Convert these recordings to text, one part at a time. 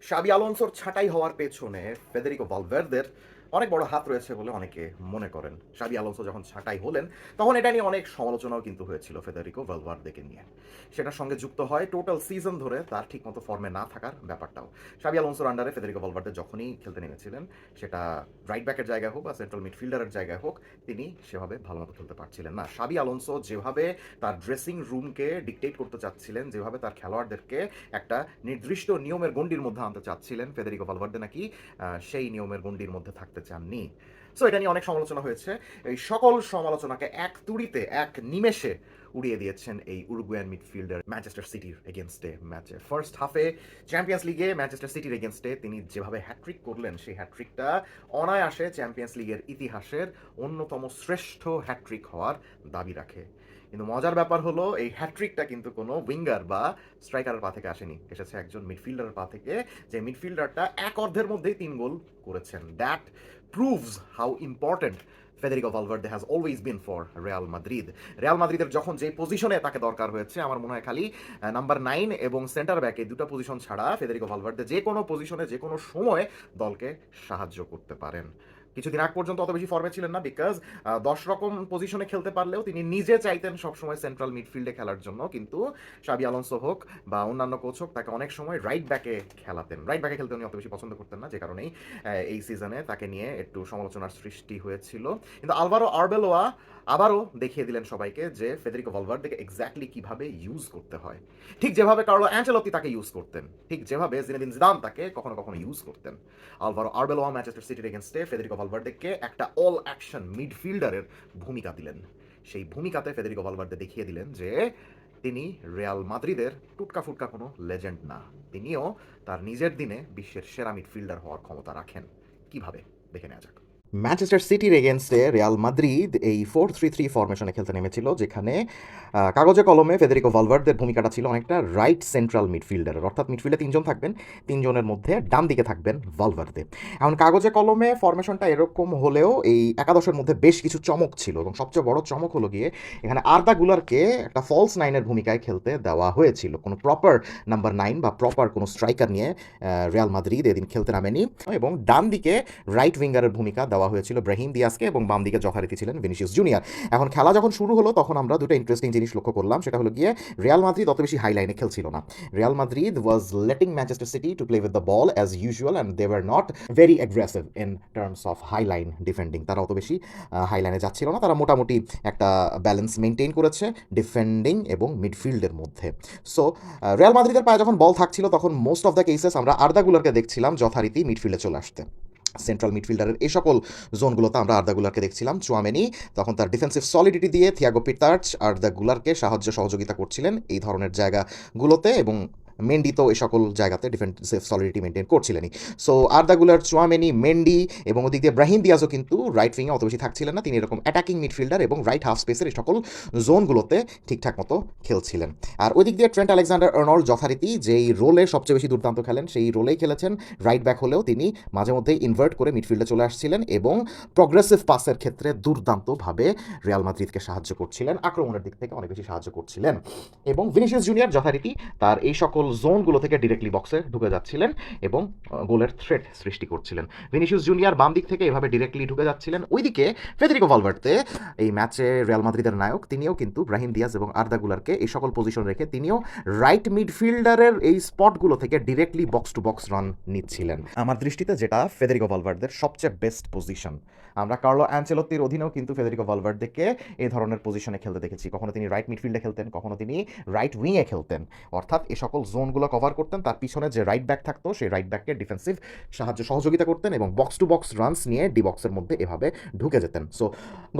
শাবি আলোনসোর ছাঁটাই হওয়ার পেছনে ফেদেরিকো ভালভার্দের অনেক বড় হাত রয়েছে বলে অনেকে মনে করেন। শাবি আলোনসো যখন ছাঁটাই হলেন তখন এটা নিয়ে অনেক সমালোচনাও কিন্তু হয়েছিল ফেদেরিকো ভালভার্দেকে নিয়ে। সেটার সঙ্গে যুক্ত হয় টোটাল সিজন ধরে তার ঠিকমতো ফর্মে না থাকার ব্যাপারটাও। শাবি আলোনসোর আন্ডারে ফেদেরিকো ভালভার্দে যখনই খেলতে নেমেছিলেন, সেটা রাইট ব্যাকের জায়গায় হোক বা সেন্ট্রাল মিডফিল্ডারের জায়গায় হোক, তিনি সেভাবে ভালোমতো খেলতে পারছিলেন না। শাবি আলোনসো যেভাবে তার ড্রেসিং রুমকে ডিকটেট করতে চাচ্ছিলেন, যেভাবে তার খেলোয়াড়দেরকে একটা নির্দিষ্ট নিয়মের গণ্ডির মধ্যে আনতে চাচ্ছিলেন, ফেদেরিকো ভালভার্দে নাকি সেই নিয়মের গণ্ডির মধ্যে থাকতে চাননি। সো এটা নিয়ে অনেক সমালোচনা হয়েছে। এই সকল সমালোচনাকে এক তুড়িতে, এক নিমেষে উড়িয়ে দিয়েছেন এই উরুগুয়ান মিডফিল্ডার ম্যানচেস্টার সিটির এগেনস্টে ম্যাচে। ফার্স্ট হাফে চ্যাম্পিয়ন্স লিগে ম্যানচেস্টার সিটির এগেনস্টে তিনি যেভাবে হ্যাট্রিক করলেন, সেই হ্যাট্রিকটা অনায়াসে চ্যাম্পিয়ন্স লিগের ইতিহাসের অন্যতম শ্রেষ্ঠ হ্যাট্রিক হওয়ার দাবি রাখে। কিন্তু মজার ব্যাপার হলো এই হ্যাট্রিকটা কিন্তু কোনো উইঙ্গার বা স্ট্রাইকারের পা থেকে আসেনি, এসেছে একজন মিডফিল্ডারের পা থেকে, যে মিডফিল্ডারটা এক অর্ধের মধ্যেই 3 গোল করেছেন। That proves how important Federico Valverde has always been for Real Madrid. Real মাদ্রিদের যখন যে পজিশনে তাকে দরকার হয়েছে, আমার মনে হয় খালি নাম্বার 9 এবং সেন্টার ব্যাকে দুটো পজিশন ছাড়া ফেদেরিকো ভালভার্দে যে কোনো পজিশনে যে কোনো সময় দলকে সাহায্য করতে পারেন। কিছুদিন আগ পর্যন্ত অত বেশি ফর্মে ছিলেন না, বিকজ 10 রকম পজিশনে খেলতে পারলেও তিনি নিজে চাইতেন সবসময় সেন্ট্রাল মিডফিল্ডে খেলার জন্য। কিন্তু শাবি আলোনসো হোক বা অন্যান্য কোচ হোক, তাকে অনেক সময় রাইট ব্যাকে খেলাতেন। রাইট ব্যাকে খেলতে উনি অত বেশি পছন্দ করতেন না, যে কারণেই এই সিজনে তাকে নিয়ে একটু সমালোচনার সৃষ্টি হয়েছিল। কিন্তু আলভারো আরবেলোয়া আবারও দেখিয়ে দিলেন সবাইকে যে ফেদেরিকো ভালভার্দেকে এক্স্যাক্টলি কিভাবে ইউজ করতে হয়। ঠিক যেভাবে কার্লো অ্যানচেলত্তি তাকে ইউজ করতেন, ঠিক যেভাবে জিনেদিন জিদান তাকে কখনো কখনো ইউজ করতেন, আলভারো আরবেলোয়া ম্যানচেস্টার সিটির এগেনস্টে ফেদেরিকো ভালভার্দেকে একটা অল অ্যাকশন মিডফিল্ডারের ভূমিকা দিলেন। সেই ভূমিকাতে ফেদেরিকো ভালভার্দে দেখিয়ে দিলেন যে তিনি রিয়াল মাদ্রিদের টুটকা ফুটকা কোনো লেজেন্ড না, তিনিও তার নিজের দিনে বিশ্বের সেরা মিডফিল্ডার হওয়ার ক্ষমতা রাখেন। কিভাবে, দেখে নেওয়া যাক। ম্যানচেস্টার সিটির এগেনস্টে রিয়াল মাদ্রিদ এই 4-3-3 ফরমেশনে খেলতে নেমেছিল, যেখানে কাগজে কলমে ফেদেরিকো ভালভার্দের ভূমিকাটা ছিল অনেকটা রাইট সেন্ট্রাল মিডফিল্ডারের, অর্থাৎ মিডফিল্ডে 3 জন থাকবেন, 3 জনের মধ্যে ডান দিকে থাকবেন ভালভার্দে। এখন কাগজে কলমে ফরমেশনটা এরকম হলেও এই একাদশের মধ্যে বেশ কিছু চমক ছিল, এবং সবচেয়ে বড় চমক হলো গিয়ে এখানে আর্দা গুলারকে একটা ফলস 9-এর ভূমিকায় খেলতে দেওয়া হয়েছিল। কোনো প্রপার নাম্বার 9 বা প্রপার কোনো স্ট্রাইকার নিয়ে রিয়াল মাদ্রিদ এদিন খেলতে নামেনি, এবং ডান দিকে রাইট উইঙ্গারের ভূমিকা দেওয়া হয়েছিল ব্রাহিম দিয়াসকে, এবং বাম দিকে যথারীতি ছিলেন ভিনিসিয়াস জুনিয়র। এখন খেলা যখন শুরু হলো তখন আমরা দুটো ইন্টারেস্টিং জিনিস লক্ষ্য করলাম, সেটা হলো গিয়ে রিয়াল মাদ্রিদ অত বেশি হাই লাইনে খেলছিল না। Real Madrid was letting Manchester City to play with the ball as usual, and they were not very aggressive in terms of high line defending. তারা অত বেশি হাই লাইনে যাচ্ছিল না, তারা মোটামুটি একটা ব্যালেন্স মেনটেন করেছে ডিফেন্ডিং এবং মিডফিল্ডের মধ্যে। সো রিয়াল মাদ্রিদের পায়ে যখন বল থাকছিল তখন মোস্ট অফ দ্য কেসেস আমরা আর্দাগুলারকে দেখছিলাম যথারীতি মিডফিল্ডে চলে আসতে। সেন্ট্রাল মিডফিল্ডারের এই সকল জোনগুলোতে আমরা আর্দাগুলারকে দেখছিলাম। চুয়ামেনি তখন তার ডিফেন্সিভ সলিডিটি দিয়ে থিয়াগো পিতার্চ আর্দাগুলারকে সাহায্য সহযোগিতা করছিলেন এই ধরনের জায়গাগুলোতে, এবং মেন্ডি তো এই সকল জায়গাতে ডিফেন্সিভ সলিডিটি মেনটেন করছিলেনই। So Arda Guler, Tchouameni, Mendy এবং ওদিক দিয়ে ব্রাহিম দিয়াজও কিন্তু রাইট উইংয়ে অত বেশি থাকছিলেন না, তিনি এরকম অ্যাটাকিং মিডফিল্ডার এবং রাইট হাফ স্পেসের এই সকল জোনগুলোতে ঠিকঠাক মতো খেলছিলেন। আর ওদিক দিয়ে ট্রেন্ট আলেকজান্ডার আর্নল্ড যথারীতি যেই রোলে সবচেয়ে বেশি দুর্দান্ত খেলেন সেই রোলেই খেলেছেন। রাইট ব্যাক হলেও তিনি মাঝে মধ্যেই ইনভার্ট করে মিডফিল্ডে চলে আসছিলেন এবং প্রগ্রেসিভ পাসের ক্ষেত্রে দুর্দান্তভাবে রিয়াল মাদ্রিদকে সাহায্য করছিলেন, আক্রমণের দিক থেকে অনেক বেশি সাহায্য করছিলেন। এবং ভিনিসিয়াস জুনিয়র যথারীতি তার এই সকল জোনগুলো থেকে ডিরেক্টলি বক্সে ঢুকে যাচ্ছিলেন এবং গোলের থ্রেট সৃষ্টি করছিলেন। ভিনিসিয়াস জুনিয়র বাম দিক থেকে এভাবে ডিরেক্টলি ঢুকে যাচ্ছিলেন। ওইদিকে ফেদেরিকো ভালভার্দে, এই ম্যাচে রিয়াল মাদ্রিদের নায়ক, তিনিও কিন্তু ব্রাহিম দিয়াজ এবং আর্দা গুলারকে এই সকল পজিশন রেখে তিনিও রাইট মিডফিল্ডারের এই স্পটগুলো থেকে directly box to box run নিচ্ছিলেন। আমার দৃষ্টিতে যেটা ফেদেরিকো ভালভার্দের সবচেয়ে বেস্ট পজিশন। আমরা কার্লো অ্যানচেলত্তির অধীনেও কিন্তু ফেদেরিকো ভালভার্দেকে এই ধরনের পজিশনে খেলতে দেখেছি। কখনো তিনি রাইট মিডফিল্ডে খেলতেন, কখনো তিনি রাইট উইংয়ে খেলতেন, অর্থাৎ এই সকল জোনগুলো কভার করতেন। তার পিছনে যে রাইট ব্যাক থাকতো সেই রাইট ব্যাককে ডিফেন্সিভ সাহায্য সহযোগিতা করতেন এবং বক্স টু বক্স রানস নিয়ে ডি বক্সের মধ্যে এভাবে ঢুকে যেতেন। সো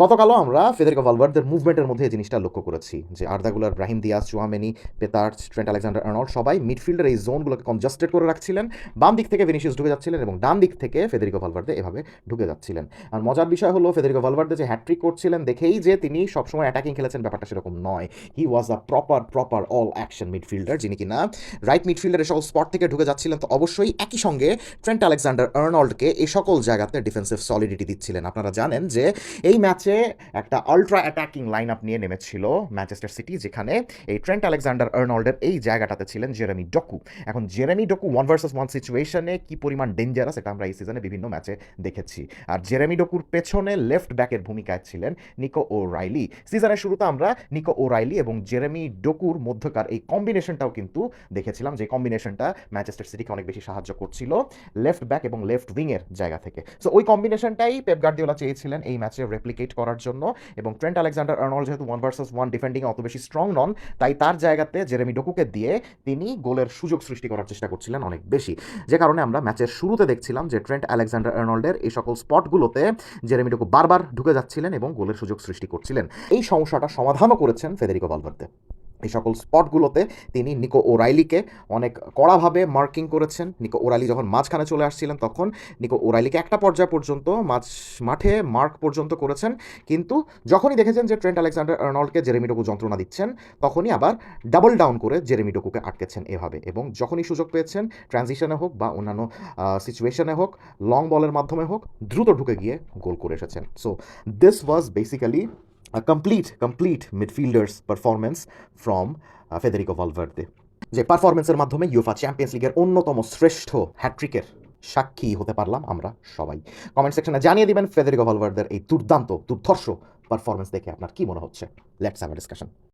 গতকালও আমরা ফেদেরিকো ভালভার্দের মুভমেন্টের মধ্যে এই জিনিসটা লক্ষ্য করেছি যে Arda Guler, Brahim Diaz, Tchouameni, Pitarch, Trent Alexander Arnold সবাই মিডফিল্ডের এই জোনগুলোকে কনজাস্টেড করে রাখছিলেন। বাম দিক থেকে ভিনিসিয়াস ঢুকে যাচ্ছিলেন এবং ডান দিক থেকে ফেদেরিকো ভালভার্দে এভাবে ঢুকে যাচ্ছিলেন। আর মজার বিষয় হলো ফেদেরিকো ভালভার্দে যে হ্যাট্রিক করছিলেন দেখেই যে তিনি সবসময় অ্যাটাকিং খেলেছেন ব্যাপারটা সেরকম নয়। He was a proper all action midfielder, যিনি কিনা রাইট মিডফিল্ডের সকল স্পট থেকে ঢুকে যাচ্ছিলেন, তো অবশ্যই একই সঙ্গে ট্রেন্ট আলেকজান্ডার আর্নল্ডকে এই সকল জায়গাতে ডিফেন্সিভ সলিডিটি দিচ্ছিলেন। আপনারা জানেন যে এই ম্যাচে একটা আলট্রা অ্যাটাকিং লাইন আপ নিয়ে নেমেছিল ম্যানচেস্টার সিটি, যেখানে এই ট্রেন্ট আলেকজান্ডার আর্নল্ডের এই জায়গাটাতে ছিলেন জেরেমি ডোকু। এখন জেরেমি ডোকু 1 ভার্সেস 1 সিচুয়েশনে কি পরিমাণ ডেঞ্জারাস এটা আমরা এই সিজনে বিভিন্ন ম্যাচে দেখেছি। আর জেরেমি ডোকুর পেছনে লেফট ব্যাকের ভূমিকায় ছিলেন নিকো ও রাইলি। সিজনের শুরুতে আমরা নিকো ও রাইলি এবং জেরেমি ডোকুর মধ্যকার এই কম্বিনেশনটাও কিন্তু দেখেছিলাম, যে কম্বিনেশনটা ম্যানচেস্টার সিটিকে অনেক বেশি সাহায্য করছিল লেফট ব্যাক এবং লেফট উইংয়ের জায়গা থেকে। সো ওই কম্বিনেশনটাই পেপ গার্দিওলা চেয়েছিলেন এই ম্যাচে রেপ্লিকেট করার জন্য। এবং ট্রেন্ট আলেকজান্ডার আর্নল্ড যেহেতু 1 ভার্সেস 1 ডিফেন্ডিংয়ে অত বেশি স্ট্রং নন, তাই তার জায়গাতে জেরেমি ডোকুকে দিয়ে তিনি গোলের সুযোগ সৃষ্টি করার চেষ্টা করছিলেন অনেক বেশি। যে কারণে আমরা ম্যাচের শুরুতে দেখছিলাম যে ট্রেন্ট আলেকজান্ডার আর্নল্ডের এই সকল স্পটগুলোতে জেরেমি ডোকু বারবার ঢুকে যাচ্ছিলেন এবং গোলের সুযোগ সৃষ্টি করছিলেন। এই সমস্যাটা সমাধানও করেছেন ফেদেরিকো ভালভার্দে। এই সকল স্পটগুলোতে তিনি নিকো ওরাইলিকে অনেক কড়াভাবে মার্কিং করেছেন। নিকো ওরাইলি যখন মাঝখানে চলে আসছিলেন তখন নিকো ওরাইলিকে একটা পর্যায় পর্যন্ত মাঠে মার্ক পর্যন্ত করেছেন, কিন্তু যখনই দেখেছেন যে ট্রেন্ট আলেকজান্ডার আর্নল্ডকে জেরেমি ডোকু যন্ত্রণা দিচ্ছেন, তখনই আবার ডাবল ডাউন করে জেরেমি ডোকুকে আটকেছেন এভাবে। এবং যখনই সুযোগ পেয়েছেন ট্রানজিশনে হোক বা অন্যান্য সিচুয়েশনে হোক, লং বলের মাধ্যমে হোক, দ্রুত ঢুকে গিয়ে গোল করে এসেছেন। So this was basically a complete midfielders performance from Federico Valverde, যে পারফরমেন্সের মাধ্যমে ইউফা চ্যাম্পিয়ন্স লিগের অন্যতম শ্রেষ্ঠ হ্যাট্রিকের সাক্ষী হতে পারলাম আমরা সবাই। কমেন্ট সেকশনে জানিয়ে দিবেন ফেদেরিকো ভালভার্দের এই দুর্দান্ত দুর্ধর্ষ পারফরমেন্স দেখে আপনার কি মনে হচ্ছে। Let's have a discussion.